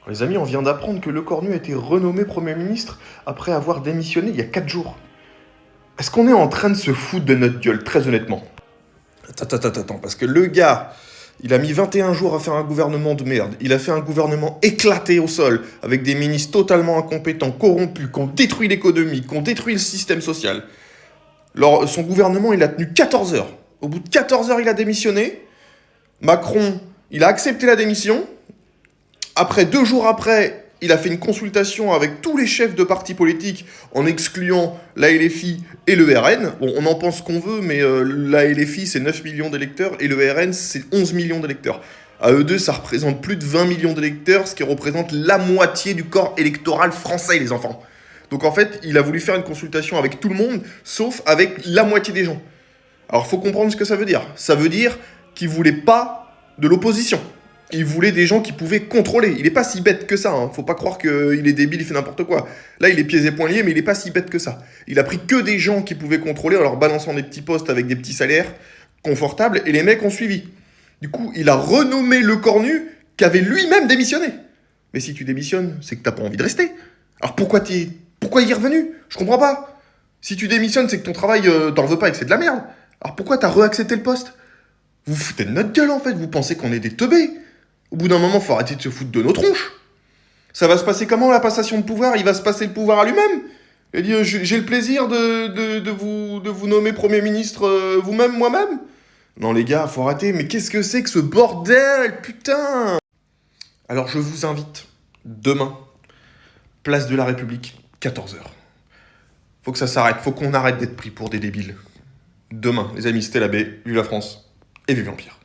Les amis, on vient d'apprendre que Lecornu a été renommé Premier ministre après avoir démissionné il y a 4 jours. Est-ce qu'on est en train de se foutre de notre gueule, très honnêtement? Attends, parce que le gars, il a mis 21 jours à faire un gouvernement de merde. Il a fait un gouvernement éclaté au sol, avec des ministres totalement incompétents, corrompus, qui ont détruit l'économie, qui ont détruit le système social. Alors, son gouvernement, il a tenu 14 heures. Au bout de 14 heures, il a démissionné. Macron, il a accepté la démission. Après, 2 jours après, il a fait une consultation avec tous les chefs de partis politiques en excluant la LFI et le RN. Bon, on en pense qu'on veut, mais la LFI, c'est 9 millions d'électeurs et le RN, c'est 11 millions d'électeurs. À eux deux, ça représente plus de 20 millions d'électeurs, ce qui représente la moitié du corps électoral français, les enfants. Donc en fait, il a voulu faire une consultation avec tout le monde, sauf avec la moitié des gens. Alors, il faut comprendre ce que ça veut dire. Ça veut dire qu'il voulait pas de l'opposition. Il voulait des gens qui pouvaient contrôler. Il est pas si bête que ça, hein. Faut pas croire qu'il est débile, il fait n'importe quoi. Là, il est pieds et poings liés, mais il est pas si bête que ça. Il a pris que des gens qui pouvaient contrôler en leur balançant des petits postes avec des petits salaires confortables, et les mecs ont suivi. Du coup, il a renommé Lecornu, qui avait lui-même démissionné. Mais si tu démissionnes, c'est que t'as pas envie de rester. Alors pourquoi il est revenu? Je comprends pas. Si tu démissionnes, c'est que ton travail, t'en veux pas et que c'est de la merde. Alors pourquoi t'as réaccepté le poste? Vous vous foutez de notre gueule en fait, vous pensez qu'on est des teubés. Au bout d'un moment, faut arrêter de se foutre de nos tronches. Ça va se passer comment la passation de pouvoir? Il va se passer le pouvoir à lui-même. Il dit j'ai le plaisir de vous nommer Premier ministre vous-même, moi-même. Non les gars, faut arrêter, mais qu'est-ce que c'est que ce bordel, putain? Alors je vous invite, demain, place de la République, 14 heures. Faut que ça s'arrête, faut qu'on arrête d'être pris pour des débiles. Demain, les amis, c'était l'abbé, vive la France, et vive l'Empire.